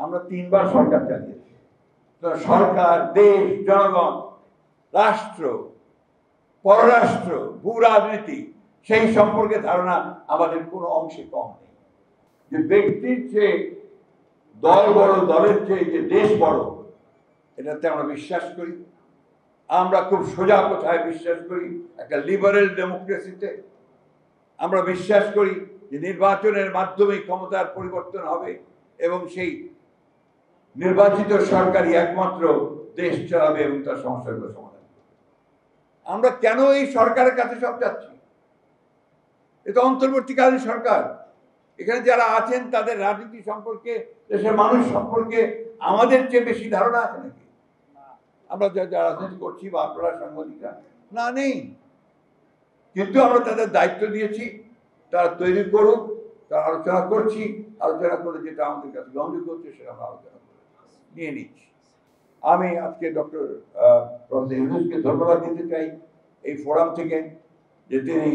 আমরা 3বার সরকার চালিয়েছি। সরকার, দেশ, জনগণ, রাষ্ট্র, পররাষ্ট্র, ভূ রাজনীতি সেই সম্পর্কে ধারণা আমাদের কোনো অংশে কম নেই। যে ব্যক্তির চেয়ে দল বড়, দলের চেয়ে যে দেশ বড়, এটাতে আমরা বিশ্বাস করি। আমরা খুব সোজা কথায় বিশ্বাস করি একটা লিবারেল ডেমোক্রেসিতে। আমরা বিশ্বাস করি যে নির্বাচনের মাধ্যমে ক্ষমতার পরিবর্তন হবে এবং সেই নির্বাচিত সরকারই একমাত্র দেশ চালাবে এবং তার সমস্যাগুলো সমাধান করবে। আমরা কেন এই সরকারের কাছে সব যাচ্ছি? এটা অন্তর্বর্তীকালীন সরকার। এখানে যারা আছেন তাদের রাজনীতি সম্পর্কে, দেশের মানুষ সম্পর্কে আমাদের চেয়ে বেশি ধারণা আছে নাকি? আমরা যা রাজনীতি করছি বা আপনারা সাংবাদিকরা, না, নেই। কিন্তু আমরা তাদের দায়িত্ব দিয়েছি, তারা তৈরি করুক, তারা আলোচনা করছি, আলোচনা করে যেটা আমাদের কাছে গ্রহণযোগ্য হচ্ছে সেটা আমরা আলোচনা করে নিয়ে নিচ্ছি। আমি আজকে ডক্টর প্রফেসর ইউনূসকে ধন্যবাদ দিতে চাই এই ফোরাম থেকে, যে তিনি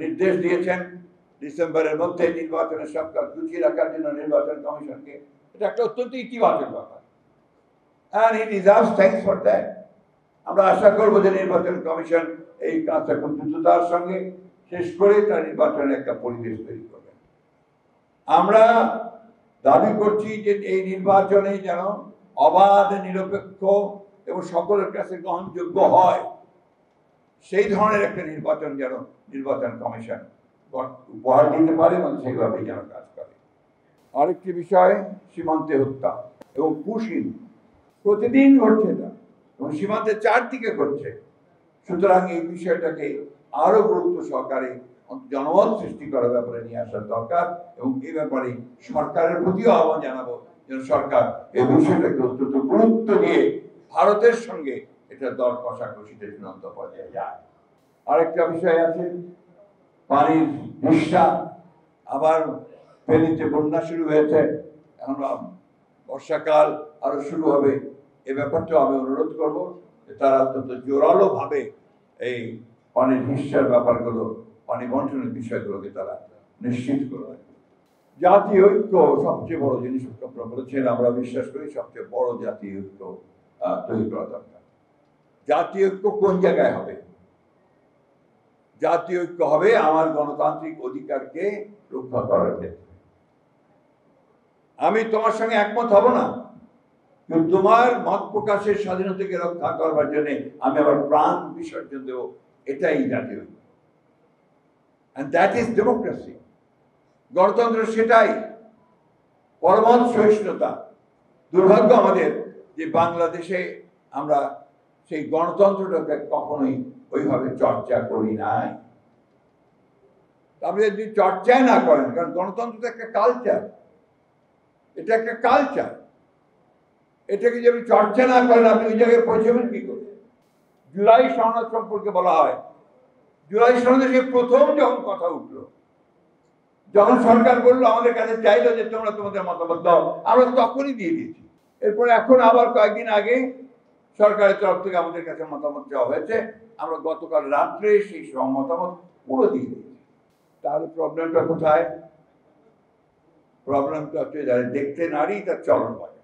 নির্দেশ দিয়েছেন ডিসেম্বরের মধ্যে নির্বাচনের সব কাজ গুছিয়ে রাখার জন্য নির্বাচন কমিশনকে। এটা একটা অত্যন্ত ইতিবাচক ব্যাপার, and he deserves thanks for that. আমরা আশা করব যে নির্বাচন কমিশন এই কাজটা খুব দ্রুততার সঙ্গে শেষ করে তার নির্বাচনের একটা পরিবেশ তৈরি করবে। আমরা দাবি করছি যে এই নির্বাচনে যেন অবাধ, নিরপেক্ষ এবং সকলের কাছে গ্রহণযোগ্য হয়, সেই ধরনের একটা নির্বাচন যেন নির্বাচন কমিশন উপহার দিতে পারে এবং সেইভাবেই যেন কাজ করে। আরেকটি বিষয়, সীমান্তে হত্যা এবং কুশীন প্রতিদিন ঘটছে না এবং সীমান্তের চারদিকে ঘটছে। সুতরাং এই বিষয়টাকে আরো গুরুত্ব সহকারে জনমত সৃষ্টি করার ব্যাপারে নিয়ে আসার দরকার এবং এই ব্যাপারে সরকারের প্রতিও আহ্বান জানাবো যেন সরকার এই বিষয়টাকে অত্যন্ত গুরুত্ব দিয়ে ভারতের সঙ্গে এটা দর কষাকষিতে চূড়ান্ত পর্যায়ে যায়। আরেকটা বিষয় আছে, পানির হিস্সা। আবার ফেনীতে বন্যা শুরু হয়েছে, এখন বর্ষাকাল আরো শুরু হবে। এ ব্যাপারটা আমি অনুরোধ করব যে তারা অত্যন্ত জোরালো ভাবে এই পানির হিস্সার ব্যাপারগুলো, পানি বন্টনের বিষয়গুলোকে তারা নিশ্চিত করবে। জাতীয় ঐক্য সবচেয়ে বড় জিনিস আপনারা বলেছেন, আমরা বিশ্বাস করি সবচেয়ে বড় জাতীয় ঐক্য তৈরি করা দরকার। জাতীয় ঐক্য কোন জায়গায় হবে? জাতীয় ঐক্য হবে আমার গণতান্ত্রিক অধিকারকে রক্ষা করার ক্ষেত্রে। আমি তোমার সঙ্গে একমত হব না, কিন্তু তোমার মত প্রকাশের স্বাধীনতাকে রক্ষা করবার জন্য আমি আমার প্রাণ বিসর্জন দেব, এটাই জাতীয় ঐক্য। And that is democracy. গণতন্ত্র সেটাই, পরমত সহিষ্ণুতা। দুর্ভাগ্য আমাদের যে বাংলাদেশে আমরা সেই গণতন্ত্রটাকে কখনোই ওইভাবে চর্চা করি নাই। আপনি যদি চর্চাই না করেন, কারণ গণতন্ত্র তো একটা কালচার, এটা একটা কালচার, এটাকে যদি চর্চা না করেন আপনি ওই জায়গায় পৌঁছবেন কি করে? জুলাই সনদ সম্পর্কে বলা হয়, জুলাই সনদে সে প্রথম যখন কথা উঠলো, যখন সরকার বললো আমাদের কাছে চাইলো যে তোমরা তোমাদের মতামত দাও, আমরা তখনই দিয়ে দিয়েছি। এরপর এখন আবার কয়েকদিন আগে সরকারের তরফ থেকে আমাদের কাছে মতামত চাওয়া হয়েছে, আমরা গতকাল রাত্রে সেই সব মতামত পুরো দিয়ে দিয়েছি। তাহলে প্রবলেমটা কোথায়? প্রবলেমটা হচ্ছে যারা দেখতে নারী তার চলন হয়।